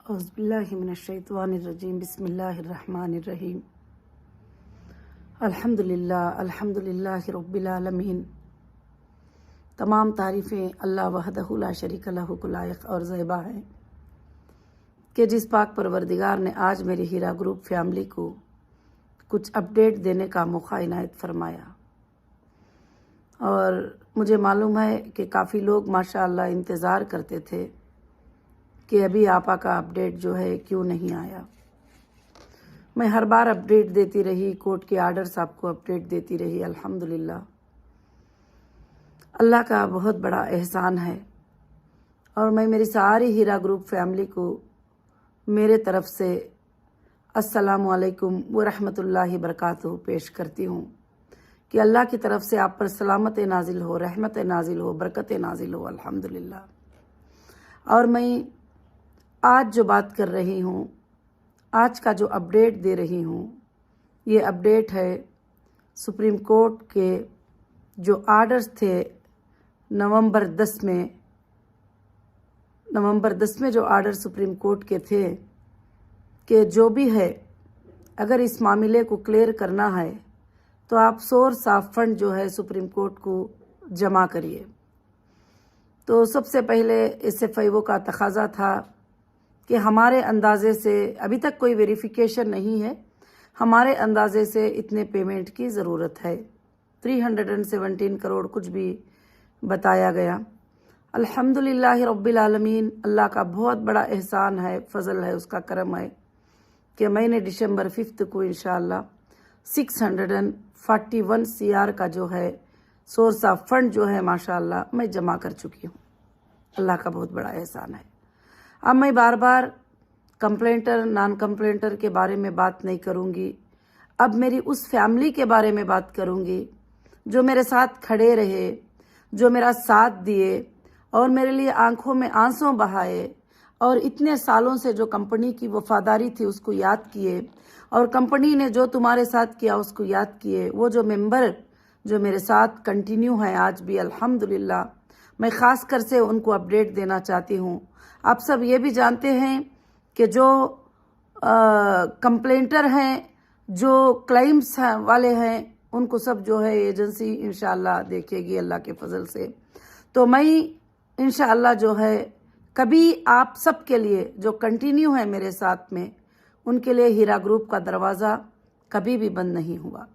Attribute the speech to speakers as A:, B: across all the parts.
A: اعوذ باللہ من الشیطان الرجیم بسم اللہ الرحمن الرحیم الحمدللہ رب العالمین۔ تمام تعریفیں اللہ وحدہ لا شریک لہ کو لائق اور زیبا ہیں کہ جس پاک پروردگار نے آج میری ہیرا گروپ فیملی کو کچھ اپڈیٹ دینے کا موقع عنایت فرمایا، اور مجھے معلوم ہے کہ کافی لوگ ماشاءاللہ انتظار کرتے تھے کہ ابھی آپا کا اپڈیٹ جو ہے کیوں نہیں آیا۔ میں ہر بار اپڈیٹ دیتی رہی، کورٹ کے آرڈرز آپ کو اپڈیٹ دیتی رہی۔ الحمدللہ اللہ کا بہت بڑا احسان ہے، اور میں میری ساری ہیرا گروپ فیملی کو میرے طرف سے السلام علیکم ورحمۃ اللہ وبرکاتہ پیش کرتی ہوں کہ اللہ کی طرف سے آپ پر سلامت نازل ہو، رحمت نازل ہو، برکت نازل ہو الحمدللہ۔ اور میں آج جو بات کر رہی ہوں، آج کا جو اپڈیٹ دے رہی ہوں، یہ اپڈیٹ ہے سپریم کورٹ کے جو آرڈرز تھے نومبر 10 میں جو آرڈر سپریم کورٹ کے تھے کہ جو بھی ہے اگر اس معاملے کو کلیئر کرنا ہے تو آپ سورس آف فنڈ جو ہے سپریم کورٹ کو جمع کریے۔ تو سب سے پہلے اس ایف آئی او کا تقاضا تھا کہ ہمارے اندازے سے ابھی تک کوئی ویریفیکیشن نہیں ہے، ہمارے اندازے سے اتنے پیمنٹ کی ضرورت ہے، 317 کروڑ کچھ بھی بتایا گیا۔ الحمدللہ رب العالمین، اللہ کا بہت بڑا احسان ہے، فضل ہے، اس کا کرم ہے کہ میں نے دسمبر 5 کو انشاءاللہ 641 CR کا جو ہے سورس آف فنڈ جو ہے ماشاءاللہ میں جمع کر چکی ہوں۔ اللہ کا بہت بڑا احسان ہے۔ اب میں بار بار کمپلینٹر نان کمپلینٹر کے بارے میں بات نہیں کروں گی، اب میری اس فیملی کے بارے میں بات کروں گی جو میرے ساتھ کھڑے رہے، جو میرا ساتھ دیے اور میرے لیے آنکھوں میں آنسوں بہائے، اور اتنے سالوں سے جو کمپنی کی وفاداری تھی اس کو یاد کیے، اور کمپنی نے جو تمہارے ساتھ کیا اس کو یاد کیے۔ وہ جو ممبر جو میرے ساتھ کنٹینیو ہیں آج بھی الحمدللہ، میں خاص کر سے ان کو اپڈیٹ دینا چاہتی ہوں۔ آپ سب یہ بھی جانتے ہیں کہ جو کمپلینٹر ہیں، جو کلائمز والے ہیں، ان کو سب جو ہے ایجنسی انشاءاللہ دیکھے گی اللہ کے فضل سے۔ تو میں انشاءاللہ جو ہے کبھی آپ سب کے لیے جو کنٹینیو ہے میرے ساتھ میں، ان کے لیے ہیرا گروپ کا دروازہ کبھی بھی بند نہیں ہوا۔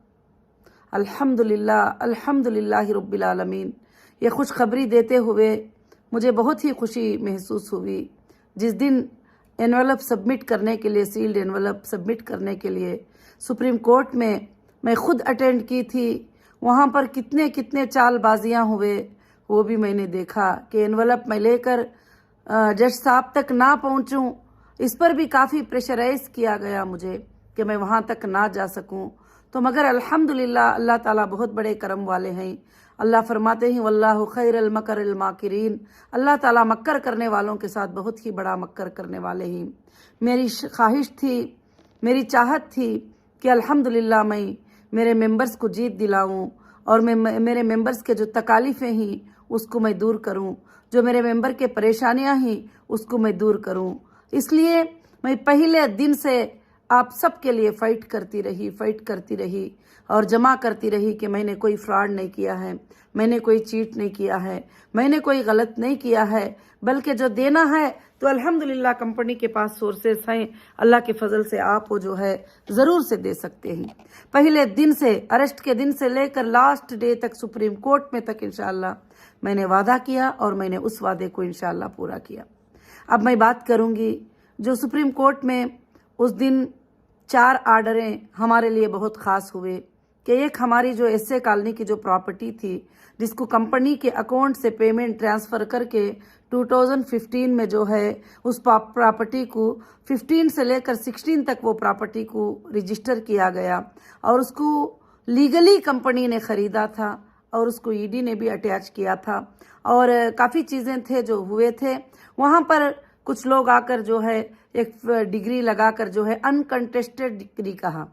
A: الحمدللہ رب العالمین۔ یہ خوشخبری دیتے ہوئے مجھے بہت ہی خوشی محسوس ہوئی جس دن انویلپ سبمٹ کرنے کے لیے، سیلڈ انویلپ سبمٹ کرنے کے لیے سپریم کورٹ میں خود اٹینڈ کی تھی۔ وہاں پر کتنے چال بازیاں ہوئے وہ بھی میں نے دیکھا کہ انویلپ میں لے کر جج صاحب تک نہ پہنچوں، اس پر بھی کافی پریشرائز کیا گیا مجھے کہ میں وہاں تک نہ جا سکوں۔ تو مگر الحمدللہ اللہ تعالیٰ بہت بڑے کرم والے ہیں۔ اللہ فرماتے ہیں واللہ خیر المکر الماکرین، اللہ تعالیٰ مکر کرنے والوں کے ساتھ بہت ہی بڑا مکر کرنے والے ہیں۔ میری خواہش تھی، میری چاہت تھی کہ الحمدللہ میں میرے ممبرز کو جیت دلاؤں، اور میں میرے ممبرز کے جو تکالیفیں ہیں اس کو میں دور کروں، جو میرے ممبر کے پریشانیاں ہیں اس کو میں دور کروں۔ اس لیے میں پہلے دن سے آپ سب کے لیے فائٹ کرتی رہی اور جمع کرتی رہی کہ میں نے کوئی فراڈ نہیں کیا ہے، میں نے کوئی چیٹ نہیں کیا ہے، میں نے کوئی غلط نہیں کیا ہے، بلکہ جو دینا ہے تو الحمدللہ کمپنی کے پاس سورسز ہیں، اللہ کے فضل سے آپ وہ جو ہے ضرور سے دے سکتے ہیں۔ پہلے دن سے، اریسٹ کے دن سے لے کر لاسٹ ڈے تک، سپریم کورٹ میں تک انشاءاللہ میں نے وعدہ کیا، اور میں نے اس وعدے کو انشاءاللہ پورا کیا۔ اب میں بات کروں گی جو سپریم کورٹ میں اس دن 4 آرڈریں ہمارے لیے بہت خاص ہوئے کہ ایک ہماری جو ایس اے کالونی کی جو پراپرٹی تھی جس کو کمپنی کے اکاؤنٹ سے پیمنٹ ٹرانسفر کر کے 2015 میں جو ہے اس پراپرٹی کو 15 سے لے کر 16 تک وہ پراپرٹی کو رجسٹر کیا گیا، اور اس کو لیگلی کمپنی نے خریدا تھا، اور اس کو ED نے بھی اٹیچ کیا تھا، اور کافی چیزیں تھے جو ہوئے تھے وہاں پر۔ کچھ لوگ آ کر جو ہے ایک ڈگری لگا کر جو ہے انکنٹیسٹڈ ڈگری کہا،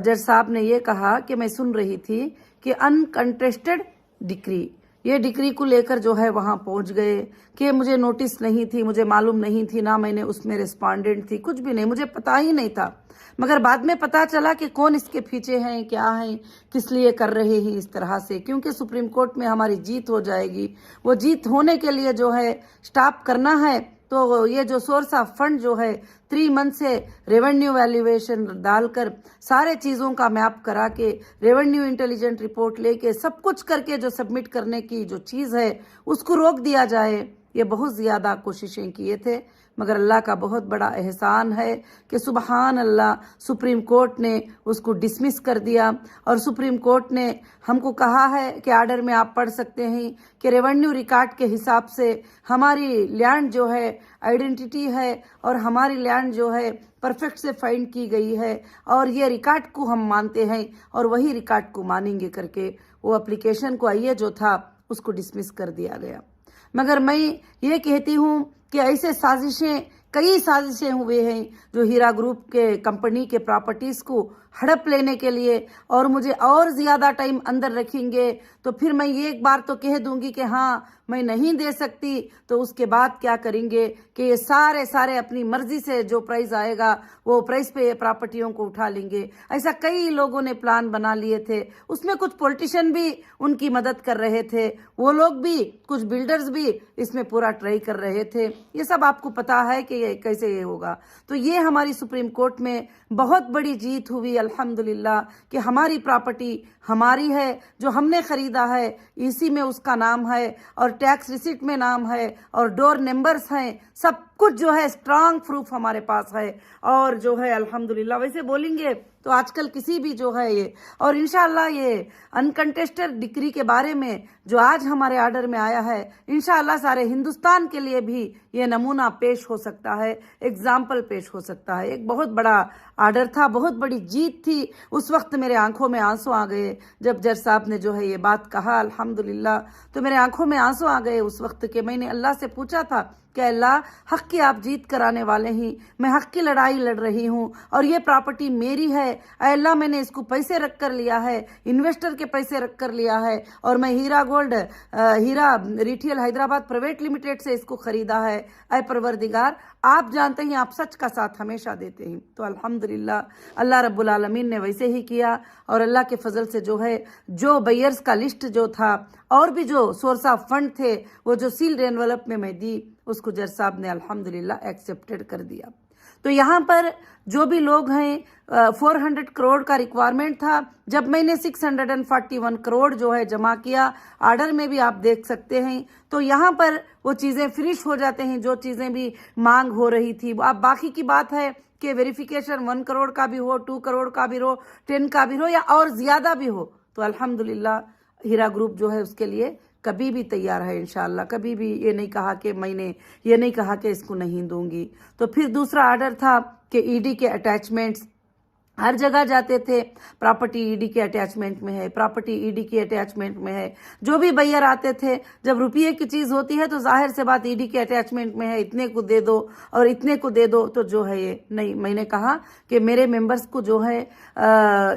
A: جج صاحب نے یہ کہا کہ میں سن رہی تھی کہ انکنٹیسٹڈ ڈگری، ये डिक्री को लेकर जो है वहाँ पहुँच गए कि मुझे नोटिस नहीं थी, मुझे मालूम नहीं थी, ना मैंने उसमें रिस्पॉन्डेंट थी, कुछ भी नहीं, मुझे पता ही नहीं था। मगर बाद में पता चला कि कौन इसके पीछे हैं, क्या हैं, किस लिए कर रहे हैं इस तरह से, क्योंकि सुप्रीम कोर्ट में हमारी जीत हो जाएगी। वो जीत होने के लिए जो है स्टॉप करना है, तो ये जो सोर्स ऑफ फंड जो है 3 मंथ से रेवेन्यू वैल्यूएशन डालकर सारे चीज़ों का मैप करा के रेवेन्यू इंटेलिजेंट रिपोर्ट लेके सब कुछ करके जो सबमिट करने की जो चीज़ है उसको रोक दिया जाए। ये बहुत ज़्यादा कोशिशें किए थे, मगर अल्लाह का बहुत बड़ा एहसान है कि सुबहान अल्लाह सुप्रीम कोर्ट ने उसको डिसमिस कर दिया। और सुप्रीम कोर्ट ने हमको कहा है कि आर्डर में आप पढ़ सकते हैं कि रेवेन्यू रिकॉर्ड के हिसाब से हमारी लैंड जो है आइडेंटिटी है और हमारी लैंड जो है परफेक्ट से फाइंड की गई है और ये रिकॉर्ड को हम मानते हैं और वही रिकॉर्ड को मानेंगे करके वो एप्लीकेशन को आइए जो था उसको डिसमिस कर दिया गया। मगर मैं ये कहती हूँ कि ऐसे कई साजिशें हुए हैं जो हीरा ग्रुप के कंपनी के प्रॉपर्टीज को हड़प लेने के लिए, और मुझे और ज्यादा टाइम अंदर रखेंगे तो फिर मैं ये एक बार तो कह दूंगी कि हाँ मैं नहीं दे सकती, तो उसके बाद क्या करेंगे कि ये सारे अपनी मर्जी से जो प्राइस आएगा वो प्राइस पे ये प्रॉपर्टियों को उठा लेंगे। ऐसा कई लोगों ने प्लान बना लिए थे, उसमें कुछ पॉलिटिशियन भी उनकी मदद कर रहे थे, वो लोग भी, कुछ बिल्डर्स भी इसमें पूरा ट्राई कर रहे थे। ये सब आपको पता है कि ये कैसे ये होगा। तो ये हमारी सुप्रीम कोर्ट में बहुत बड़ी जीत हुई अल्हम्दुलिल्लाह कि हमारी प्रॉपर्टी हमारी है, जो हमने खरीदा है इसी में उसका नाम है और टैक्स रिसीट में नाम है और डोर नंबर्स हैं, सब कुछ जो है स्ट्रांग प्रूफ हमारे पास है। और जो है अल्हम्दुलिल्लाह वैसे बोलेंगे तो आजकल किसी भी जो है ये, और इंशाअल्लाह ये अनकंटेस्टेड डिक्री के बारे में जो आज हमारे आर्डर में आया है, इंशाअल्लाह सारे हिंदुस्तान के लिए भी ये नमूना पेश हो सकता है, एग्जाम्पल पेश हो सकता है। एक बहुत बड़ा आर्डर था, बहुत बड़ी जीत थी। उस वक्त मेरे आंखों में आंसू आ गए जब जज साहब ने जो है ये बात कहा अल्हम्दुलिल्लाह, तो मेरे आंखों में आंसू आ गए उस वक्त के मैंने अल्लाह से पूछा था कि अल्लाह हक की आप जीत कराने वाले हैं, मैं हक की लड़ाई लड़ रही हूँ और ये प्रॉपर्टी मेरी है। अल्लाह मैंने इसको पैसे रख कर लिया है, इन्वेस्टर के पैसे रख कर लिया है और मैं हीरा रिटेल हैदराबाद प्राइवेट लिमिटेड से इसको खरीदा है। ऐ परवरदिगार आप जानते हैं आप सच का साथ हमेशा देते हैं। तो अल्हम्दुलिल्लाह अल्लाह रब्बुल आलमीन ने वैसे ही किया और अल्लाह के फजल से जो है जो बायर्स का लिस्ट जो था और भी जो सोर्स ऑफ फंड थे वो जो सील्ड एनवलप में मैं दी उसको जज साहब ने अल्हम्दुलिल्लाह एक्सेप्टेड कर दिया। तो यहाँ पर जो भी लोग हैं 400 करोड़ का रिक्वायरमेंट था, जब मैंने 641 करोड़ जो है जमा किया, आर्डर में भी आप देख सकते हैं, तो यहाँ पर वो चीज़ें फिनिश हो जाते हैं जो चीज़ें भी मांग हो रही थी। अब बाकी की बात है कि वेरिफिकेशन 1 करोड़ का भी हो, 2 करोड़ का भी हो, 10 का भी हो या और ज़्यादा भी हो, तो अल्हम्दुलिल्लाह हीरा ग्रुप जो है उसके लिए कभी भी तैयार है इंशाअल्लाह। कभी भी ये नहीं कहा कि मैंने ये नहीं कहा कि इसको नहीं दूंगी। तो फिर दूसरा आर्डर था कि ईडी के अटैचमेंट्स हर जगह जाते थे, प्रॉपर्टी ईडी के अटैचमेंट में है, प्रॉपर्टी ईडी के अटैचमेंट में है। जो भी बायर आते थे, जब रुपये की चीज़ होती है तो जाहिर से बात ईडी के अटैचमेंट में है, इतने को दे दो और इतने को दे दो, तो जो है ये नहीं। मैंने कहा कि मेरे मेंबर्स को जो है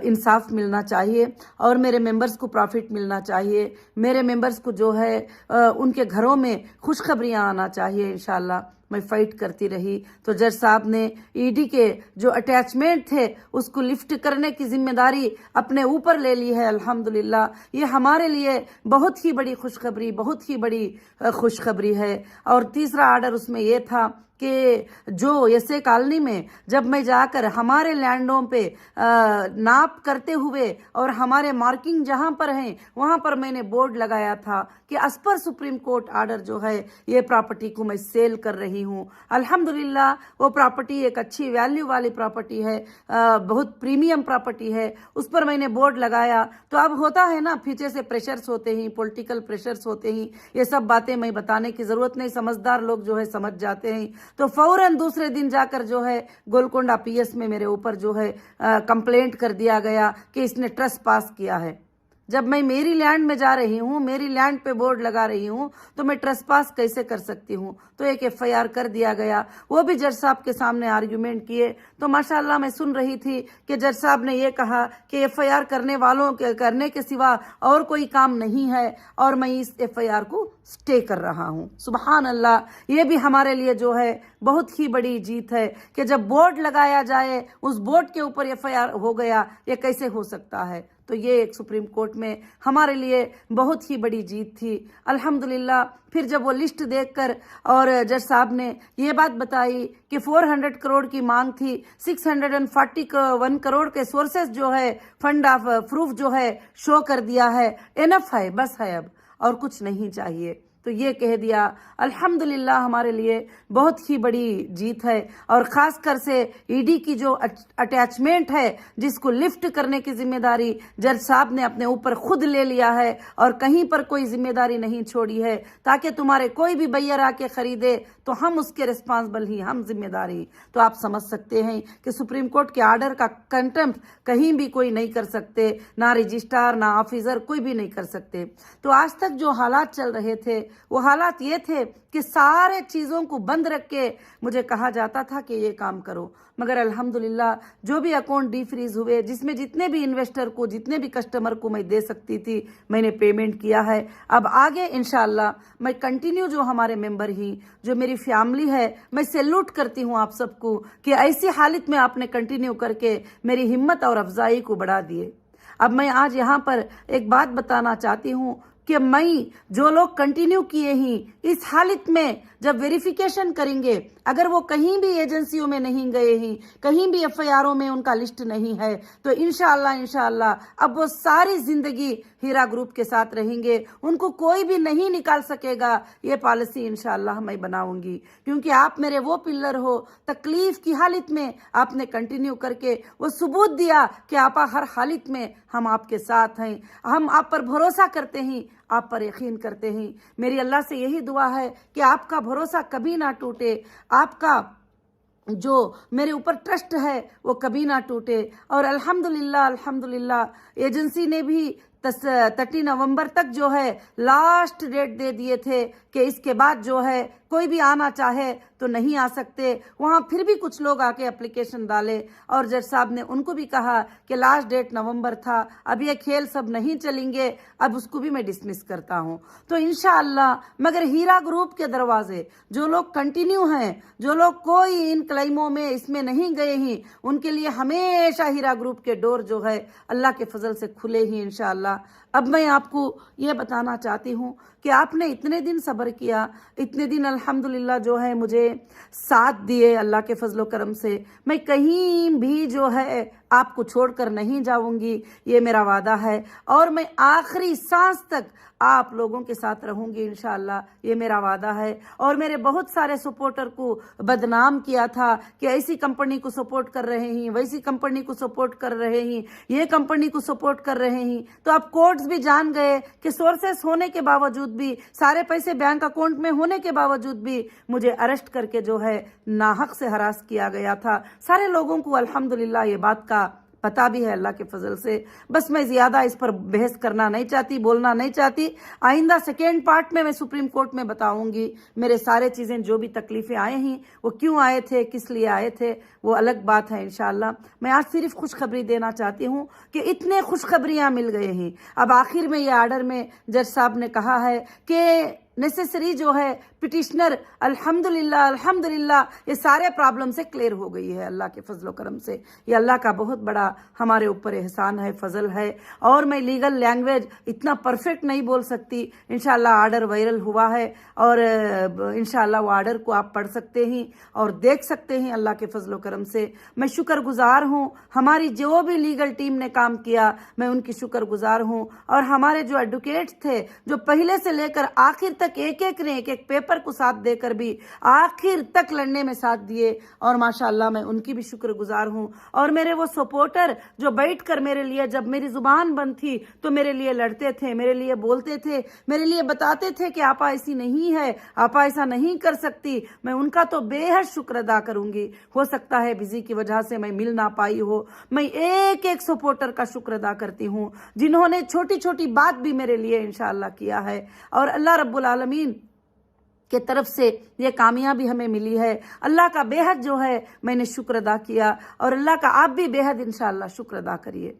A: इंसाफ मिलना चाहिए और मेरे मेंबर्स को प्रॉफिट मिलना चाहिए, मेरे मेंबर्स को जो है उनके घरों में खुशखबरियाँ आना चाहिए। इंशाअल्लाह मैं फाइट करती रही। तो जज साहब ने ईडी के जो अटैचमेंट थे उसको लिफ्ट करने की जिम्मेदारी अपने ऊपर ले ली है अल्हम्दुलिल्लाह। ये हमारे लिए बहुत ही बड़ी खुशखबरी, बहुत ही बड़ी खुशखबरी है। और तीसरा आर्डर उसमें ये था कि जो एसए कॉलोनी में जब मैं जाकर हमारे लैंडों पे नाप करते हुए और हमारे मार्किंग जहां पर हैं वहां पर मैंने बोर्ड लगाया था कि as per supreme court order जो है ये प्रॉपर्टी को मैं सेल कर रही हूं। अल्हम्दुलिल्लाह वो प्रॉपर्टी एक अच्छी वैल्यू वाली प्रॉपर्टी है, बहुत प्रीमियम प्रॉपर्टी है, उस पर मैंने बोर्ड लगाया। तो अब होता है ना, पीछे से प्रेशर्स होते हैं, पॉलिटिकल प्रेशर्स होते हैं, ये सब बातें मैं बताने की जरूरत नहीं, समझदार लोग जो है समझ जाते हैं। तो फौरन दूसरे दिन जाकर जो है गोलकोंडा पीएस में मेरे ऊपर जो है कंप्लेंट कर दिया गया कि इसने ट्रस्ट पास किया है। जब मैं मेरी लैंड में जा रही हूँ, मेरी लैंड पे बोर्ड लगा रही हूँ, तो मैं ट्रेसपास कैसे कर सकती हूँ? तो एक FIR कर दिया गया। वो भी जज साहब के सामने आर्ग्यूमेंट किए। तो माशाल्लाह मैं सुन रही थी कि जज साहब ने ये कहा कि FIR करने के सिवा और कोई काम नहीं है, और मैं इस FIR को स्टे कर रहा हूँ। सुबहान अल्लाह, ये भी हमारे लिए जो है बहुत ही बड़ी जीत है कि जब बोर्ड लगाया जाए, उस बोर्ड के ऊपर FIR हो गया, ये कैसे हो सकता है? तो ये एक सुप्रीम कोर्ट में हमारे लिए बहुत ही बड़ी जीत थी। अल्हम्दुलिल्लाह फिर जब वो लिस्ट देखकर और जज साहब ने ये बात बताई कि 400 करोड़ की मांग थी, 641 करोड़ के सोर्सेस जो है, फंड ऑफ प्रूफ जो है शो कर दिया है, एनफ है, बस है, अब और कुछ नहीं चाहिए। तो ये कह दिया। अल्हम्दुलिल्लाह हमारे लिए बहुत ही बड़ी जीत है, और ख़ास कर से ईडी की जो अटैचमेंट है, जिसको लिफ्ट करने की जिम्मेदारी जज साहब ने अपने ऊपर खुद ले लिया है, और कहीं पर कोई जिम्मेदारी नहीं छोड़ी है, ताकि तुम्हारे कोई भी बैयर आके खरीदे तो हम उसके रिस्पॉन्सिबल ही, हम जिम्मेदारी। तो आप समझ सकते हैं कि सुप्रीम कोर्ट के आर्डर का कंटेम्प्ट कहीं भी कोई नहीं कर सकते, ना रजिस्ट्रार ना ऑफिसर, कोई भी नहीं कर सकते। तो आज तक जो हालात चल रहे थे, वो हालात ये थे कि सारे चीज़ों को बंद रख के मुझे कहा जाता था कि ये काम करो, मगर अल्हम्दुलिल्लाह जो भी अकाउंट डीफ्रीज हुए, जिसमें जितने भी इन्वेस्टर को, जितने भी कस्टमर को मैं दे सकती थी, मैंने पेमेंट किया है। अब आगे इंशाअल्लाह मैं कंटिन्यू, जो हमारे मेंबर ही, जो मेरी फैमिली है, मैं सैल्यूट करती हूँ आप सबको कि ऐसी हालत में आपने कंटिन्यू करके मेरी हिम्मत और अफजाई को बढ़ा दिए। अब मैं आज यहाँ पर एक बात बताना चाहती हूँ कि मैं, जो लोग कंटिन्यू किए ही, इस हालत में जब वेरिफिकेशन करेंगे, अगर वो कहीं भी एजेंसियों में नहीं गए ही, कहीं भी FIRओं में उनका लिस्ट नहीं है, तो इंशाअल्लाह अब वो सारी जिंदगी हीरा ग्रुप के साथ रहेंगे, उनको कोई भी नहीं निकाल सकेगा। ये पॉलिसी इंशाअल्लाह मैं बनाऊंगी, क्योंकि आप मेरे वो पिलर हो। तकलीफ की हालत में आपने कंटिन्यू करके वो सबूत दिया कि आप हर हालत में हम आपके साथ हैं, हम आप पर भरोसा करते हैं, आप पर यकीन करते हैं। मेरी अल्लाह से यही दुआ है कि आपका भरोसा कभी ना टूटे, आपका जो मेरे ऊपर ट्रस्ट है वो कभी ना टूटे। और अल्हम्दुलिल्लाह एजेंसी ने भी 30 नवंबर तक जो है लास्ट डेट दे दिए थे कि इसके बाद जो है कोई भी आना चाहे तो नहीं आ सकते। वहाँ फिर भी कुछ लोग आके एप्लीकेशन डाले, और जज साहब ने उनको भी कहा कि लास्ट डेट नवंबर था, अब ये खेल सब नहीं चलेंगे, अब उसको भी मैं डिसमिस करता हूँ। तो इंशाअल्लाह मगर हीरा ग्रुप के दरवाजे, जो लोग कंटिन्यू हैं, जो लोग कोई इन क्लेमों में इसमें नहीं गए ही, उनके लिए हमेशा हीरा ग्रुप के डोर जो है अल्लाह के फजल से खुले ही इंशाअल्लाह। अब मैं आपको ये बताना चाहती हूँ कि आपने इतने दिन सब्र किया, इतने दिन अल्हम्दुलिल्लाह जो है मुझे साथ दिए अल्लाह के फजलो करम से। मैं कहीं भी जो है आपको छोड़कर नहीं जाऊंगी, ये मेरा वादा है, और मैं आखिरी सांस तक आप लोगों के साथ रहूंगी इंशाअल्लाह, ये मेरा वादा है। और मेरे बहुत सारे सपोर्टर को बदनाम किया था कि ऐसी कंपनी को सपोर्ट कर रहे हैं, वैसी कंपनी को सपोर्ट कर रहे हैं, ये कंपनी को सपोर्ट कर रहे हैं। तो अब कोर्ट्स भी जान गए कि सोर्सेस होने के बावजूद भी, सारे पैसे बैंक अकाउंट में होने के बावजूद भी मुझे अरेस्ट करके जो है नाहक से हरास किया गया था। सारे लोगों को अल्हम्दुलिल्लाह ये बात का पता भी है अल्लाह के फजल से। बस मैं ज्यादा इस पर बहस करना नहीं चाहती, बोलना नहीं चाहती। आइंदा सेकेंड पार्ट में मैं सुप्रीम कोर्ट में बताऊंगी मेरे सारे चीजें, जो भी तकलीफें आए हैं वो क्यों आए थे, किस लिए आए थे, वो अलग बात है इंशाअल्लाह। मैं आज सिर्फ खुशखबरी देना चाहती हूँ कि इतने खुशखबरियां मिल गए हैं। अब आखिर में ये आर्डर में जज साहब ने कहा है कि नेसेसरी जो है पिटिशनर, अल्हम्दुलिल्लाह ये सारे प्रॉब्लम से क्लियर हो गई है अल्लाह के फजलो करम से। ये अल्लाह का बहुत बड़ा हमारे ऊपर एहसान है, फजल है। और मैं लीगल लैंग्वेज इतना परफेक्ट नहीं बोल सकती। इंशाअल्लाह आर्डर वायरल हुआ है, और इंशाअल्लाह वो आर्डर को आप पढ़ सकते हैं और देख सकते हैं अल्लाह के फजलो करम से। मैं शुक्रगुजार हूँ, हमारी जो भी लीगल टीम ने काम किया मैं उनकी शुक्रगुजार हूँ। और हमारे जो एडवोकेट्स थे, जो पहले से लेकर आखिर तक एक एक ने एक एक पेपर को साथ देकर भी आखिर तक लड़ने में साथ दिए, और माशाअल्लाह मैं उनकी भी शुक्रगुजार हूँ। और मेरे वो सपोर्टर जो बैठ कर मेरे लिए, जब मेरी जुबान बंद थी तो मेरे लिए लड़ते थे, मेरे लिए बोलते थे, मेरे लिए बताते थे कि आपा ऐसी नहीं है, आपा ऐसा नहीं कर सकती, मैं उनका तो बेहद शुक्र अदा करूंगी। हो सकता है बिजी की वजह से मैं मिल ना पाई हो, मैं एक एक सपोर्टर का शुक्र अदा करती हूँ जिन्होंने छोटी छोटी बात भी मेरे लिए इंशाअल्लाह किया है। और अल्लाह रब्बुल आलमीन के तरफ से ये कामयाबी हमें मिली है। अल्लाह का बेहद जो है मैंने शुक्र अदा किया, और अल्लाह का आप भी बेहद इंशाअल्लाह शुक्र अदा करिए।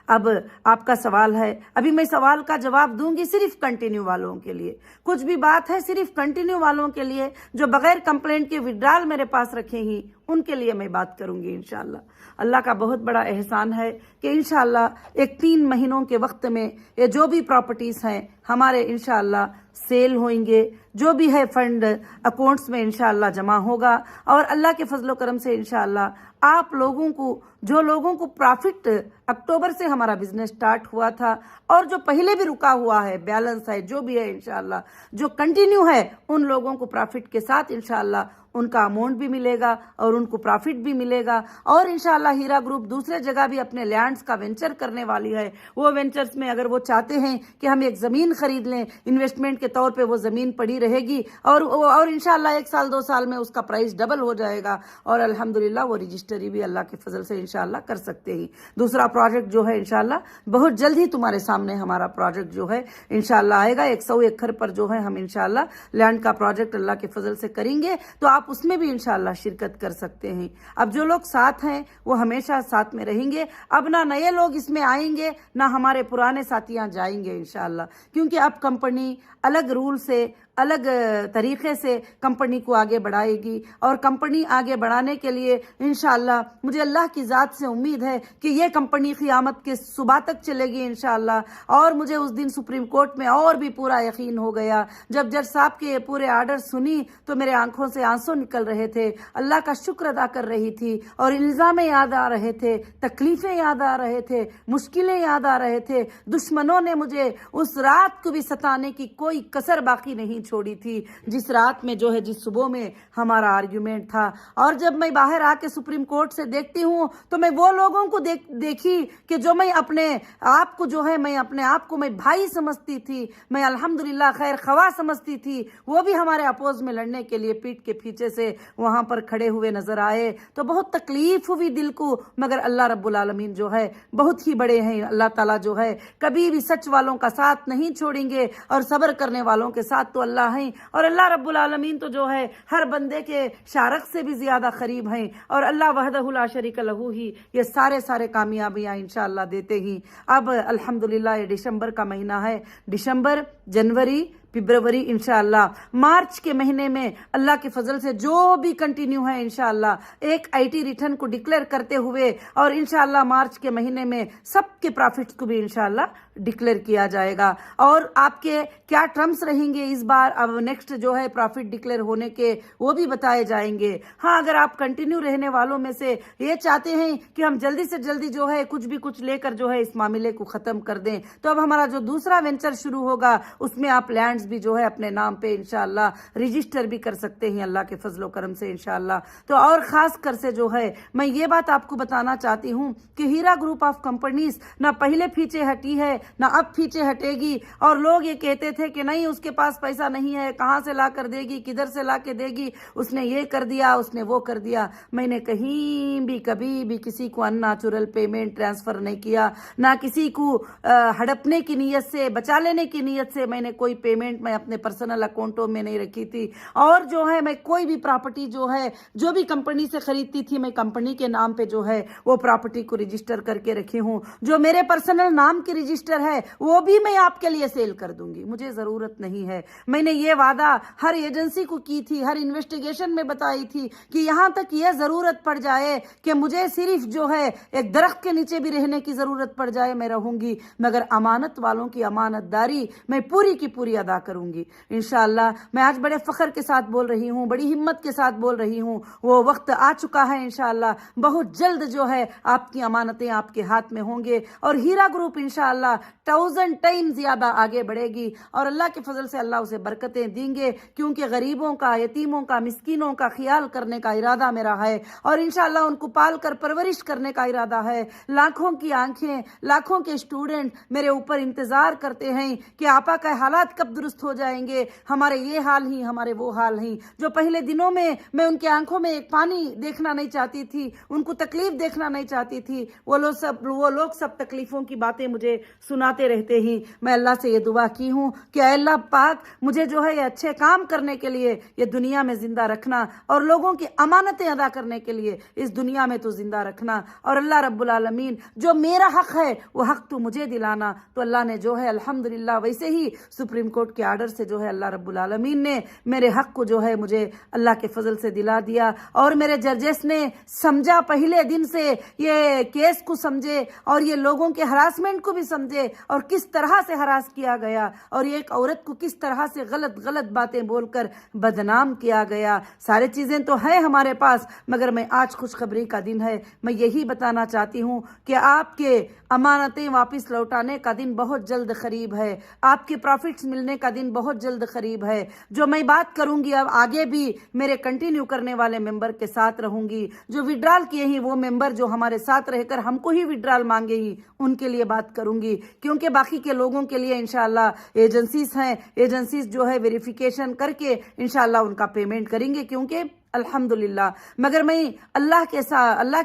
A: अब आपका सवाल है, अभी मैं सवाल का जवाब दूंगी सिर्फ कंटिन्यू वालों के लिए। कुछ भी बात है सिर्फ कंटिन्यू वालों के लिए, जो बगैर कंप्लेंट के विड्रॉल मेरे पास रखे ही उनके लिए मैं बात करूंगी इंशाअल्लाह। अल्लाह का बहुत बड़ा एहसान है कि इंशाअल्लाह एक 3 महीनों के वक्त में ये जो भी प्रॉपर्टीज हैं हमारे इंशाअल्लाह सेल होंगे, जो भी है फंड अकाउंट्स में इंशाअल्लाह जमा होगा, और अल्लाह के फजलो करम से इंशाअल्लाह आप लोगों को, जो लोगों को प्रॉफिट अक्टूबर से हमारा बिजनेस स्टार्ट हुआ था और जो पहले भी रुका हुआ है, बैलेंस है, जो भी है इंशाअल्लाह, जो कंटिन्यू है, उन लोगों को प्रॉफिट के साथ इंशाअल्लाह उनका अमाउंट भी मिलेगा और उनको प्रॉफिट भी मिलेगा। और इंशाअल्लाह हीरा ग्रुप दूसरे जगह भी अपने लैंड्स का वेंचर करने वाली है। वो वेंचर्स में अगर वो चाहते हैं कि हम एक ज़मीन खरीद लें, इन्वेस्टमेंट के तौर पे वो ज़मीन पड़ी रहेगी, और इंशाअल्लाह 1 साल 2 साल में उसका प्राइस डबल हो जाएगा, और अल्हम्दुलिल्लाह वो रजिस्ट्री भी अल्लाह के फजल से इंशाअल्लाह कर सकते हैं। दूसरा प्रोजेक्ट जो है इंशाअल्लाह बहुत जल्द ही तुम्हारे सामने हमारा प्रोजेक्ट जो है इंशाअल्लाह आएगा। 100 एकड़ पर जो है हम इंशाअल्लाह लैंड का प्रोजेक्ट अल्लाह के फजल से करेंगे, तो आप उसमें भी इंशाअल्लाह शिरकत कर सकते हैं। अब जो लोग साथ हैं वो हमेशा साथ में रहेंगे। अब ना नए लोग इसमें आएंगे, ना हमारे पुराने साथियां जाएंगे इंशाअल्लाह, क्योंकि अब कंपनी अलग रूल से, अलग तरीके से कंपनी को आगे बढ़ाएगी, और कंपनी आगे बढ़ाने के लिए इंशाअल्लाह मुझे अल्लाह की ज़ात से उम्मीद है कि ये कंपनी क़यामत के सुबह तक चलेगी इंशाअल्लाह। और मुझे उस दिन सुप्रीम कोर्ट में और भी पूरा यकीन हो गया, जब जज साहब के पूरे आर्डर सुनी तो मेरे आंखों से आंसू निकल रहे थे, अल्लाह का शुक्र अदा कर रही थी, और इल्ज़ामें याद आ रहे थे, तकलीफ़ें याद आ रहे थे, मुश्किलें याद आ रहे थे। दुश्मनों ने मुझे उस रात को भी सताने की कोई कसर बाकी नहीं छोड़ी थी, जिस रात में जो है, जिस सुबह में हमारा आर्ग्यूमेंट था। और जब मैं बाहर आके सुप्रीम कोर्ट से देखती हूँ तो मैं वो लोगों को देखी कि जो मैं अपने आप को जो है, मैं अपने आप को मैं भाई समझती थी, मैं अल्हम्दुलिल्लाह खैर खवा समझती थी, वो भी हमारे अपोज में लड़ने के लिए पीठ के पीछे से वहां पर खड़े हुए नजर आए। तो बहुत तकलीफ हुई दिल को, मगर अल्लाह रब्बुल आलमीन जो है बहुत ही बड़े हैं। अल्लाह ताला जो है कभी भी सच वालों का साथ नहीं छोड़ेंगे, और सब्र करने वालों के साथ तो अल्लाह हैं। और अल्लाह रब्बुल आलमीन तो जो है हर बंदे के शारक से भी ज्यादा करीब हैं, और अल्लाह वहदहु ला शरीक लहू ही ये सारे कामयाबियां इंशाअल्लाह देते ही। अब अल्हम्दुलिल्लाह ये दिसंबर का महीना है, दिसंबर, जनवरी, फरवरी, इंशाअल्लाह मार्च के महीने में अल्लाह के फजल से जो भी कंटिन्यू है इंशाअल्लाह एक आईटी रिटर्न को डिक्लेयर करते हुए, और इंशाअल्लाह मार्च के महीने में सबके प्रॉफिट्स को भी इंशाअल्लाह डिक्लेयर किया जाएगा। और आपके क्या टर्म्स रहेंगे इस बार, अब नेक्स्ट जो है प्रॉफिट डिक्लेयर होने के, वो भी बताए जाएंगे। हाँ, अगर आप कंटिन्यू रहने वालों में से ये चाहते हैं कि हम जल्दी से जल्दी जो है कुछ भी कुछ लेकर जो है इस मामले को खत्म कर दें, तो अब हमारा जो दूसरा वेंचर शुरू होगा उसमें आप लैंड्स भी जो है अपने नाम पे इंशाअल्लाह रजिस्टर भी कर सकते हैं अल्लाह के फजलो करम से इंशाअल्लाह। तो और खास कर से जो है मैं ये बात आपको बताना चाहती हूँ कि हीरा ग्रुप ऑफ कंपनीज ना पहले पीछे हटी है ना अब पीछे हटेगी। और लोग ये कहते थे कि नहीं उसके पास पैसा नहीं है, कहाँ से ला कर देगी, किधर से ला के देगी, उसने ये कर दिया, उसने वो कर दिया। मैंने कहीं भी कभी भी किसी को अननेचुरल पेमेंट ट्रांसफर नहीं किया, ना किसी को हड़पने की नीयत से, बचा लेने की नीयत से मैंने कोई पेमेंट मैं अपने पर्सनल अकाउंटों में नहीं रखी थी। और जो है मैं कोई भी प्रॉपर्टी जो है जो भी कंपनी से खरीदती थी, मैं कंपनी के नाम पे जो है वो प्रॉपर्टी को रजिस्टर करके रखी हूँ। जो मेरे पर्सनल नाम की रजिस्टर है वो भी मैं आपके लिए सेल कर दूंगी, मुझे जरूरत नहीं है। मैंने ये वादा हर एजेंसी को की थी, हर इन्वेस्टिगेशन में बताई थी कि यहाँ तक ये जरूरत पड़ जाए कि मुझे सिर्फ जो है एक दरख्त के नीचे भी रहने की जरूरत पड़ जाए, मैं रहूंगी, मगर अमानत वालों की अमानतदारी मैं पूरी की पूरी अदा کروں گی انشاءاللہ۔ میں آج بڑے فخر کے ساتھ بول رہی ہوں، بڑی ہمت کے ساتھ بول رہی ہوں، وہ وقت آ چکا ہے انشاءاللہ، بہت جلد جو ہے آپ کی امانتیں آپ کے ہاتھ میں ہوں گے، اور ہیرا گروپ انشاءاللہ 1000 ٹائم زیادہ آگے بڑھے گی، اور اللہ کے فضل سے اللہ اسے برکتیں دیں گے، کیونکہ غریبوں کا، یتیموں کا، مسکینوں کا خیال کرنے کا ارادہ میرا ہے، اور انشاءاللہ ان کو پال کر پرورش کرنے کا ارادہ ہے۔ لاکھوں کی آنکھیں، لاکھوں کے اسٹوڈنٹ میرے اوپر انتظار کرتے ہیں کہ آپا کا حالات کب درست ہو جائیں گے، ہمارے یہ حال ہی، ہمارے وہ حال ہی۔ جو پہلے دنوں میں ان کے آنکھوں میں ایک پانی دیکھنا نہیں چاہتی تھی، ان کو تکلیف دیکھنا نہیں چاہتی تھی، وہ لوگ سب تکلیفوں کی باتیں مجھے سناتے رہتے ہی میں اللہ سے یہ دعا کی ہوں کہ اے اللہ پاک مجھے جو ہے یہ اچھے کام کرنے کے لیے یہ دنیا میں زندہ رکھنا، اور لوگوں کی امانتیں ادا کرنے کے لیے اس دنیا میں تو زندہ رکھنا، اور اللہ رب العالمین جو میرا حق ہے وہ حق تو مجھے دلانا۔ تو اللہ نے جو ہے الحمدللہ ویسے ہی سپریم کورٹ کے آرڈر سے جو ہے اللہ رب العالمین نے میرے حق کو جو ہے مجھے اللہ کے فضل سے دلا دیا، اور میرے ججز نے سمجھا، پہلے دن سے یہ کیس کو سمجھے، اور یہ لوگوں کے ہراسمنٹ کو بھی سمجھے، اور کس طرح سے ہراس کیا گیا، اور ایک عورت کو کس طرح سے غلط باتیں بول کر بدنام کیا گیا۔ سارے چیزیں تو ہیں ہمارے پاس، مگر میں آج خوشخبری کا دن ہے، میں یہی بتانا چاہتی ہوں کہ آپ کے امانتیں واپس لوٹانے کا دن بہت جلد قریب ہے، آپ کے پروفٹس ملنے کا دن بہت جلد قریب ہے۔ جو میں بات کروں گی اب آگے بھی میرے کنٹینیو کرنے والے ممبر کے ساتھ رہوں گی، جو وڈرال کیے ہیں وہ ممبر جو ہمارے ساتھ رہ کر ہم کو ہی وڈرال مانگے ہی ان کے لیے بات کروں گی، کیونکہ باقی کے لوگوں کے لیے انشاءاللہ ایجنسیز ہیں، ایجنسیز جو ہے ویریفیکیشن کر کے انشاءاللہ ان کا پیمنٹ کریں گے، کیونکہ الحمدللہ۔ مگر میں اللہ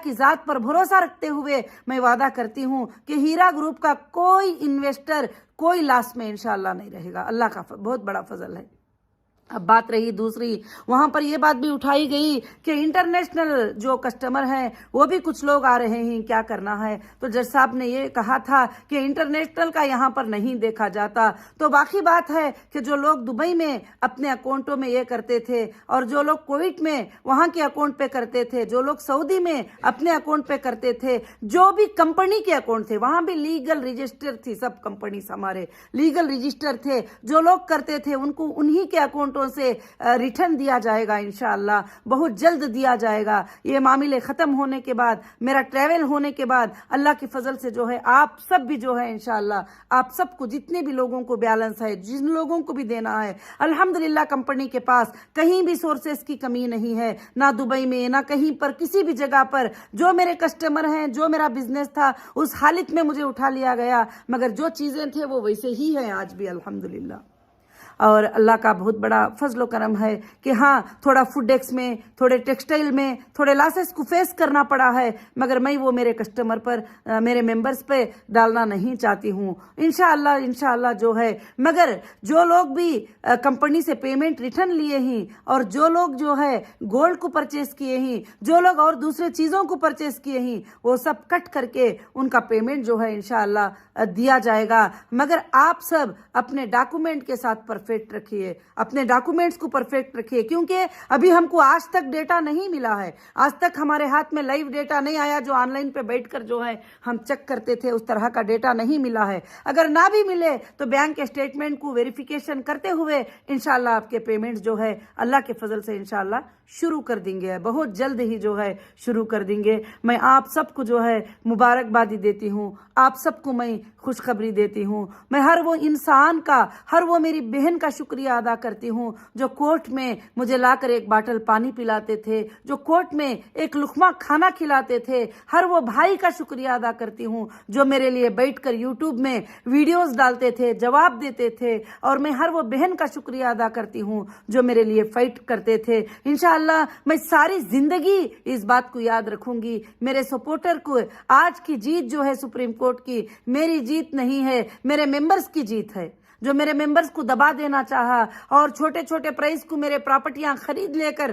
A: کی ذات پر بھروسہ رکھتے ہوئے میں وعدہ کرتی ہوں کہ ہیرا گروپ کا کوئی انویسٹر کوئی لاس میں انشاءاللہ نہیں رہے گا، اللہ کا بہت بڑا فضل ہے۔ اب بات رہی دوسری، وہاں پر یہ بات بھی اٹھائی گئی کہ انٹرنیشنل جو کسٹمر ہیں وہ بھی کچھ لوگ آ رہے ہیں، کیا کرنا ہے؟ تو جج صاحب نے یہ کہا تھا کہ انٹرنیشنل کا یہاں پر نہیں دیکھا جاتا، تو باقی بات ہے کہ جو لوگ دبئی میں اپنے اکاؤنٹوں میں یہ کرتے تھے، اور جو لوگ کویت میں وہاں کے اکاؤنٹ پہ کرتے تھے، جو لوگ سعودی میں اپنے اکاؤنٹ پہ کرتے تھے، جو بھی کمپنی کے اکاؤنٹ تھے وہاں بھی لیگل رجسٹر تھی، سب کمپنیز ہمارے لیگل رجسٹر تھے، جو لوگ کرتے تھے ان کو انہی کے اکاؤنٹ سے ریٹرن دیا جائے گا انشاءاللہ، بہت جلد دیا جائے گا۔ یہ معاملے ختم ہونے کے بعد، میرا ٹریول ہونے کے بعد اللہ کے فضل سے جو ہے آپ سب بھی جو ہے انشاءاللہ، آپ سب کو جتنے بھی لوگوں کو بیلنس ہے، جن لوگوں کو بھی دینا ہے، الحمدللہ کمپنی کے پاس کہیں بھی سورسز کی کمی نہیں ہے، نہ دبئی میں نہ کہیں پر، کسی بھی جگہ پر جو میرے کسٹمر ہیں، جو میرا بزنس تھا اس حالت میں مجھے اٹھا لیا گیا، مگر جو چیزیں تھے وہ ویسے ہی ہیں آج بھی الحمدللہ۔ اور اللہ کا بہت بڑا فضل و کرم ہے کہ ہاں تھوڑا فوڈ ڈیکس میں، تھوڑے ٹیکسٹائل میں تھوڑے لاسز کو فیس کرنا پڑا ہے، مگر میں وہ میرے کسٹمر پر، میرے ممبرز پہ ڈالنا نہیں چاہتی ہوں انشاءاللہ جو ہے۔ مگر جو لوگ بھی کمپنی سے پیمنٹ ریٹرن لیے ہیں، اور جو لوگ جو ہے گولڈ کو پرچیز کیے ہیں، جو لوگ اور دوسرے چیزوں کو پرچیز کیے ہیں، وہ سب کٹ کر کے ان کا پیمنٹ جو ہے انشاءاللہ دیا جائے گا۔ مگر آپ سب اپنے ڈاکومنٹ کے ساتھ پرفیکٹ رکھیے، اپنے ڈاکومنٹس کو پرفیکٹ رکھیے، کیونکہ ابھی ہم کو آج تک ڈیٹا نہیں ملا ہے، آج تک ہمارے ہاتھ میں لائیو ڈیٹا نہیں آیا جو آن لائن پہ بیٹھ کر جو ہے ہم چیک کرتے تھے، اس طرح کا ڈیٹا نہیں ملا ہے۔ اگر نہ بھی ملے تو بینک اسٹیٹمنٹ کو ویریفیکیشن کرتے ہوئے انشاءاللہ آپ کے پیمنٹ جو ہے اللہ کے فضل سے انشاءاللہ شروع کر دیں گے، بہت جلد ہی جو ہے شروع کر دیں گے۔ میں آپ سب کو جو ہے مبارکبادی دیتی ہوں، آپ سب کو میں خوشخبری دیتی ہوں۔ میں ہر وہ انسان کا، ہر وہ میری بہن کا شکریہ ادا کرتی ہوں جو کورٹ میں مجھے لا کر ایک باٹل پانی پلاتے تھے، جو کورٹ میں ایک لقمہ کھانا کھلاتے تھے۔ ہر وہ بھائی کا شکریہ ادا کرتی ہوں جو میرے لیے بیٹھ کر یوٹیوب میں ویڈیوز ڈالتے تھے، جواب دیتے تھے، اور میں ہر وہ بہن کا شکریہ ادا کرتی ہوں جو میرے لیے فائٹ کرتے تھے۔ انشاءاللہ میں ساری زندگی اس بات کو یاد رکھوں گی، میرے سپورٹر کو آج کی جیت جو ہے سپریم کورٹ کی میری جیت نہیں ہے، میرے ممبرز کی جیت ہے، جو میرے ممبرز کو دبا دینا چاہا اور چھوٹے چھوٹے پرائز کو میرے پراپرٹیاں خرید لے کر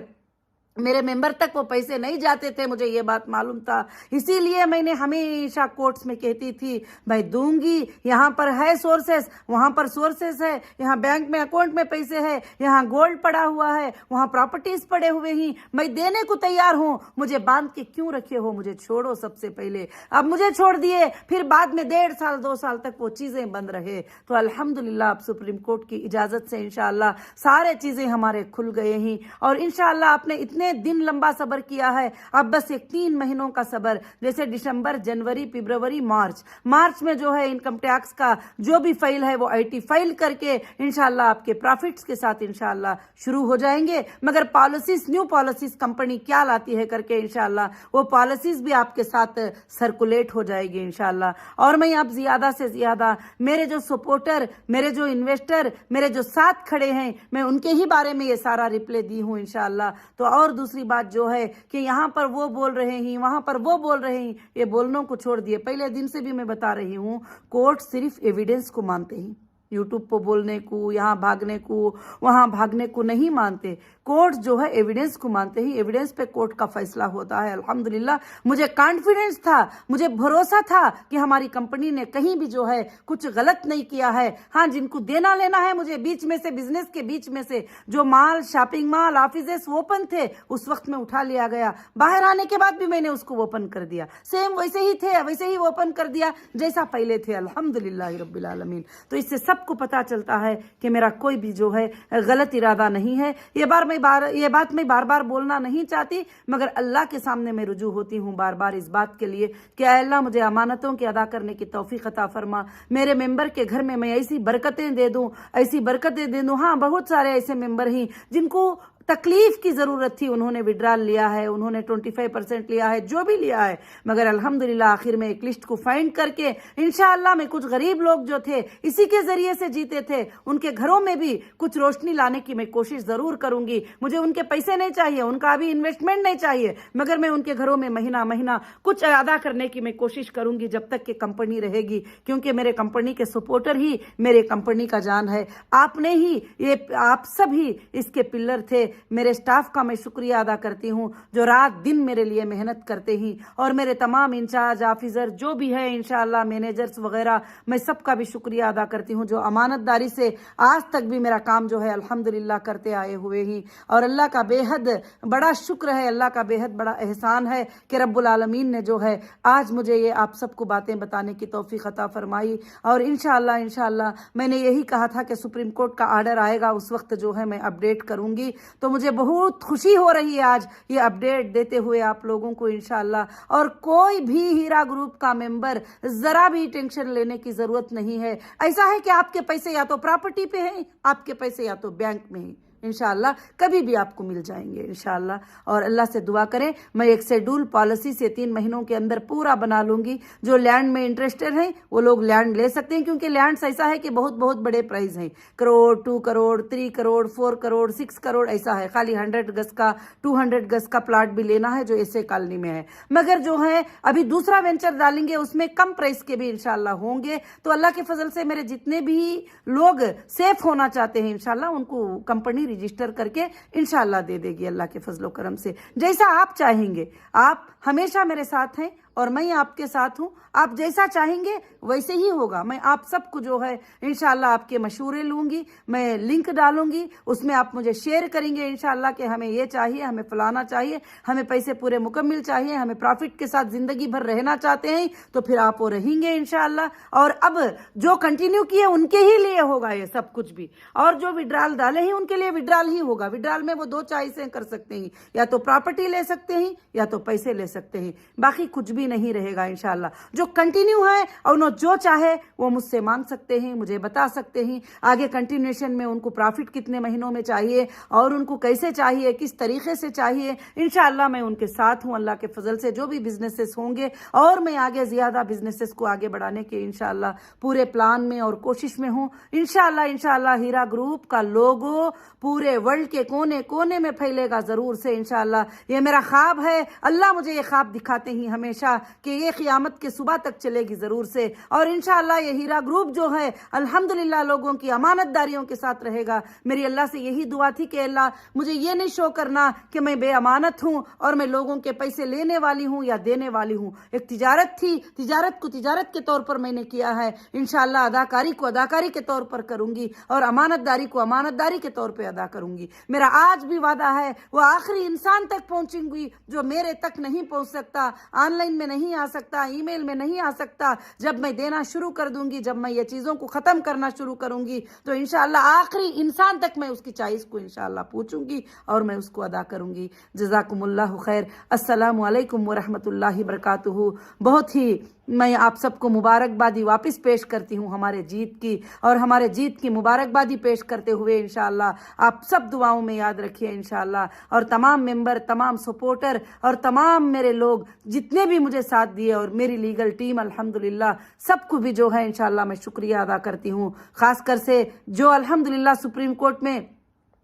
A: मेरे मेंबर तक वो पैसे नहीं जाते थे, मुझे ये बात मालूम था। इसीलिए मैंने हमेशा कोर्ट्स में कहती थी, मैं दूंगी, यहाँ पर है सोर्सेस, वहाँ पर सोर्सेस है, यहाँ बैंक में अकाउंट में पैसे है, यहाँ गोल्ड पड़ा हुआ है, वहाँ प्रॉपर्टीज पड़े हुए ही, मैं देने को तैयार हूँ, मुझे बांध के क्यों रखे हो, मुझे छोड़ो सबसे पहले। अब मुझे छोड़ दिए, फिर बाद में 1.5 साल 2 साल तक वो चीजें बंद रहे। तो अल्हम्दुलिल्लाह अब सुप्रीम कोर्ट की इजाजत से इंशाअल्लाह सारे चीजें हमारे खुल गए ही, और इंशाअल्लाह आपने इतने दिन लंबा सब्र किया है, अब बस एक 3 महीनों का सब्र, जैसे दिसंबर, जनवरी, फरवरी, मार्च में जो है इनकम टैक्स का जो भी फाइल है वो IT फाइल करके इंशाल्लाह आपके प्रॉफिट्स के साथ इंशाल्लाह शुरू हो जाएंगे। मगर पॉलिसीज, न्यू पॉलिसीज कंपनी क्या लाती है करके इंशाल्लाह वो पॉलिसीज भी आपके साथ सर्कुलेट हो जाएगी इंशाल्लाह। और मैं अब ज्यादा से ज्यादा मेरे जो सपोर्टर, मेरे जो इन्वेस्टर, मेरे जो साथ खड़े हैं, मैं उनके ही बारे में ये सारा रिप्लाई दी हूँ इंशाल्लाह। तो और दूसरी बात जो है कि यहाँ पर वो बोल रहे हैं, वहां पर वो बोल रहे हैं, ये बोलनों को छोड़ दिए। पहले दिन से भी मैं बता रही हूँ, कोर्ट सिर्फ एविडेंस को मानते हैं, यूट्यूब पर बोलने को, यहाँ भागने को, वहां भागने को नहीं मानते। कोर्ट जो है एविडेंस को मानते ही, एविडेंस पे कोर्ट का फैसला होता है। अल्हम्दुलिल्लाह मुझे कॉन्फिडेंस था, मुझे भरोसा था कि हमारी कंपनी ने कहीं भी जो है कुछ गलत नहीं किया है। हाँ, जिनको देना लेना है मुझे बीच में से, बिजनेस के बीच में से जो माल, शॉपिंग मॉल, ऑफिसेस ओपन थे उस वक्त में उठा लिया गया, बाहर आने के बाद भी मैंने उसको ओपन कर दिया, सेम वैसे ही थे, वैसे ही ओपन कर दिया जैसा पहले थे। अल्हम्दुलिल्लाह रब्बिल आलमीन। तो इससे सबको पता चलता है कि मेरा कोई भी जो है गलत इरादा नहीं है। ये बात मैं बार बार बोलना नहीं चाहती, मगर अल्लाह के सामने मैं रुजू होती हूँ बार बार इस बात के लिए कि अल्लाह मुझे अमानतों के अदा करने की तौफीक अता फरमा, मेरे मेंबर के घर में मैं ऐसी बरकतें दे दूं, ऐसी बरकतें दे दूं। हाँ, बहुत सारे ऐसे मेंबर हैं जिनको तकलीफ की जरूरत थी, उन्होंने विड्रॉल लिया है, उन्होंने 25% लिया है, जो भी लिया है, मगर अल्हम्दुलिल्लाह आखिर में एक लिस्ट को फाइंड करके इंशाअल्लाह मैं कुछ गरीब लोग जो थे इसी के जरिए से जीते थे, उनके घरों में भी कुछ रोशनी लाने की मैं कोशिश जरूर करूंगी। मुझे उनके पैसे नहीं चाहिए, उनका अभी इन्वेस्टमेंट नहीं चाहिए, मगर मैं उनके घरों में महीना महीना कुछ अदा करने की मैं कोशिश करूंगी जब तक कि कंपनी रहेगी, क्योंकि मेरे कंपनी के सपोर्टर ही मेरे कंपनी का जान है। आपने ही ये, आप सब ही इसके पिलर थे। मेरे स्टाफ का मैं शुक्रिया अदा करती हूँ जो रात दिन मेरे लिए मेहनत करते हैं, और मेरे तमाम इंचार्ज ऑफिसर जो भी है इंशाअल्लाह, मैनेजर्स वगैरह, मैं सबका भी शुक्रिया अदा करती हूँ जो अमानतदारी से आज तक भी मेरा काम जो है अल्हम्दुलिल्लाह करते आए हुए ही। और अल्लाह का बेहद बड़ा शुक्र है, अल्लाह का बेहद बड़ा एहसान है कि रब्बुल आलमीन ने जो है आज मुझे ये आप सबको बातें बताने की तौफीक अता फरमाई। और इंशाअल्लाह मैंने यही कहा था कि सुप्रीम कोर्ट का आर्डर आएगा उस वक्त जो है मैं अपडेट करूंगी। तो मुझे बहुत खुशी हो रही है आज ये अपडेट देते हुए आप लोगों को इंशाअल्लाह। और कोई भी हीरा ग्रुप का मेंबर जरा भी टेंशन लेने की जरूरत नहीं है। ऐसा है कि आपके पैसे या तो प्रॉपर्टी पे हैं, आपके पैसे या तो बैंक में हैं, इंशाअल्लाह कभी भी आपको मिल जाएंगे इंशाअल्लाह। और अल्लाह से दुआ करें, मैं एक शेड्यूल पॉलिसी से 3 महीनों के अंदर पूरा बना लूंगी। जो लैंड में इंटरेस्टेड हैं वो लोग लैंड ले सकते हैं, क्योंकि लैंड ऐसा है कि बहुत बहुत बड़े प्राइस हैं, करोड़, 2 करोड़, 3 करोड़, 4 करोड़, 6 करोड़ ऐसा है। खाली 100 गज का, 200 गज का प्लाट भी लेना है जो ऐसे कॉलोनी में है। मगर जो है अभी दूसरा वेंचर डालेंगे उसमें कम प्राइस के भी इंशाअल्लाह होंगे। तो अल्लाह के फजल से मेरे जितने भी लोग सेफ होना चाहते हैं इंशाअल्लाह उनको कंपनी रजिस्टर करके इंशाअल्लाह दे देगी अल्लाह के फजलो करम से, जैसा आप चाहेंगे। आप हमेशा मेरे साथ हैं और मैं आपके साथ हूं, आप जैसा चाहेंगे वैसे ही होगा। मैं आप सबको जो है इंशाअल्लाह आपके मशवरे लूंगी, मैं लिंक डालूंगी, उसमें आप मुझे शेयर करेंगे इंशाअल्लाह कि हमें ये चाहिए, हमें फलाना चाहिए, हमें पैसे पूरे मुकम्मल चाहिए, हमें प्रॉफिट के साथ जिंदगी भर रहना चाहते हैं, तो फिर आप वो रहेंगे इंशाअल्लाह। और अब जो कंटिन्यू किए उनके ही लिए होगा ये सब कुछ भी, और जो विड्रॉल डाले हैं उनके लिए विड्रॉल ही होगा। विड्रॉल में वो 2 चॉइसें कर सकते हैं, या तो प्रॉपर्टी ले सकते हैं या तो पैसे ले सकते हैं, बाकी कुछ भी नहीं रहेगा इंशाअल्लाह। जो कंटिन्यू है और उन्होंने जो चाहे वो मुझसे मांग सकते हैं, मुझे बता सकते हैं आगे कंटिन्यूएशन में उनको प्रॉफिट कितने महीनों में चाहिए और उनको कैसे चाहिए, किस तरीके से चाहिए। इंशाअल्लाह मैं उनके साथ हूं अल्लाह के फजल से। जो भी बिजनेसेस होंगे और मैं आगे ज्यादा बिजनेसेस को आगे बढ़ाने के इंशाअल्लाह पूरे प्लान में और कोशिश में हूं इंशाअल्लाह। हीरा ग्रुप का लोगो पूरे वर्ल्ड के कोने कोने में फैलेगा जरूर से इंशाअल्लाह। ये मेरा ख्वाब है, अल्लाह मुझे ये ख्वाब दिखाते ही हमेशा گا کہ یہ قیامت کے صبح تک چلے گی ضرور سے، اور انشاءاللہ یہ ہیرا گروپ جو ہے الحمدللہ لوگوں کی امانت داریوں کے ساتھ رہے گا۔ میری اللہ سے یہی دعا تھی کہ اللہ مجھے یہ نہیں شو کرنا کہ میں بے امانت ہوں اور میں لوگوں کے پیسے لینے والی ہوں یا دینے والی ہوں۔ ایک تجارت تھی، تجارت کو تجارت کے طور پر میں نے کیا ہے، انشاءاللہ اداکاری کو اداکاری کے طور پر کروں گی، اور امانت داری کو امانت داری کے طور پہ ادا کروں گی۔ میرا آج بھی وعدہ ہے وہ آخری انسان تک پہنچیں گی جو میرے تک نہیں پہنچ سکتا، آن لائن میں نہیں آ سکتا، ای میل میں نہیں آ سکتا۔ جب میں دینا شروع کر دوں گی، جب میں یہ چیزوں کو ختم کرنا شروع کروں گی تو انشاءاللہ آخری انسان تک میں اس کی چائس کو انشاءاللہ پوچھوں گی اور میں اس کو ادا کروں گی۔ جزاکم اللہ خیر۔ السلام علیکم ورحمۃ اللہ وبرکاتہ۔ بہت ہی میں آپ سب کو مبارکبادی واپس پیش کرتی ہوں ہمارے جیت کی، اور ہمارے جیت کی مبارکبادی پیش کرتے ہوئے انشاءاللہ آپ سب دعاؤں میں یاد رکھیے انشاءاللہ، اور تمام ممبر، تمام سپورٹر اور تمام میرے لوگ جتنے بھی مجھے ساتھ دیے، اور میری لیگل ٹیم الحمدللہ سب کو بھی جو ہے انشاءاللہ میں شکریہ ادا کرتی ہوں، خاص کر سے جو الحمدللہ سپریم کورٹ میں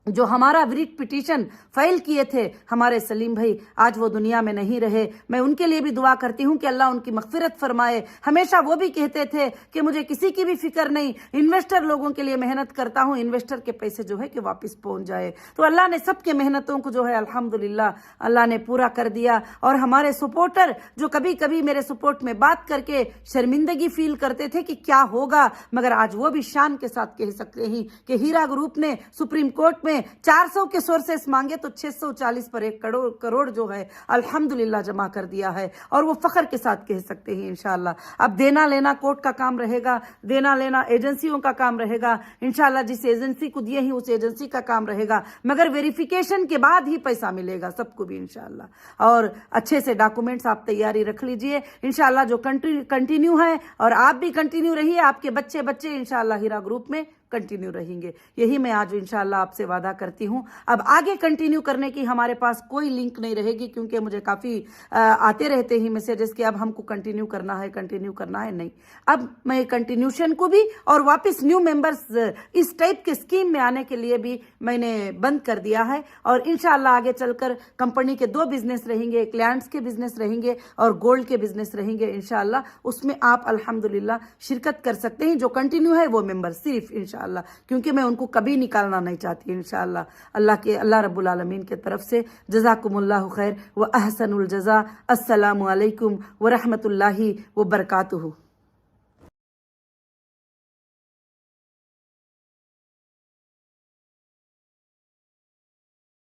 A: جو ہمارا ریٹ پٹیشن فائل کیے تھے ہمارے سلیم بھائی، آج وہ دنیا میں نہیں رہے۔ میں ان کے لیے بھی دعا کرتی ہوں کہ اللہ ان کی مغفرت فرمائے۔ ہمیشہ وہ بھی کہتے تھے کہ مجھے کسی کی بھی فکر نہیں، انویسٹر لوگوں کے لیے محنت کرتا ہوں، انویسٹر کے پیسے جو ہے کہ واپس پہنچ جائے۔ تو اللہ نے سب کے محنتوں کو جو ہے الحمدللہ اللہ نے پورا کر دیا، اور ہمارے سپورٹر جو کبھی کبھی میرے سپورٹ میں بات کر کے شرمندگی فیل کرتے تھے کہ کیا ہوگا، مگر آج وہ بھی شان کے ساتھ کہہ سکتے ہیں کہ ہیرا گروپ نے سپریم کورٹ میں 400 کے سورسز مانگے تو 640 پر 1 کروڑ جو ہے الحمدللہ جمع کر دیا ہے، اور وہ فخر کے ساتھ کہہ سکتے ہیں انشاءاللہ۔ اب دینا لینا کورٹ کا کام رہے گا، دینا لینا ایجنسیوں کا کام رہے گا انشاءاللہ، جس ایجنسی کو دیے ہیں اس ایجنسی کا کام رہے گا، مگر ویریفیکیشن کے بعد ہی پیسہ ملے گا سب کو بھی انشاءاللہ۔ اور اچھے سے ڈاکومنٹس آپ تیاری رکھ لیجئے انشاءاللہ، جو کنٹینیو ہے، اور آپ بھی کنٹینیو رہیے، آپ کے بچے انشاءاللہ ہیرا گروپ میں کنٹینیو رہیں گے، یہی میں آج انشاءاللہ آپ سے وعدہ کرتی ہوں۔ اب آگے کنٹینیو کرنے کی ہمارے پاس کوئی لنک نہیں رہے گی، کیونکہ مجھے کافی آتے رہتے ہیں میسیجز کہ اب ہم کو کنٹینیو کرنا ہے، نہیں۔ اب میں کنٹینیوشن کو بھی اور واپس نیو ممبرز اس ٹائپ کے اسکیم میں آنے کے لیے بھی میں نے بند کر دیا ہے، اور انشاءاللہ آگے چل کر کمپنی کے 2 بزنس رہیں گے، ایک لینڈز کے بزنس رہیں گے اور گولڈ کے بزنس رہیں گے انشاءاللہ، اس میں آپ الحمدللہ شرکت کر سکتے ہیں۔ جو کنٹینیو ہے وہ ممبر صرف انشاءاللہ، کیونکہ میں ان کو کبھی نکالنا نہیں چاہتی انشاءاللہ، اللہ رب العالمین کے طرف سے۔ جزاکم اللہ خیر و احسن الجزا۔ السلام علیکم ورحمۃ اللہ وبرکاتہ۔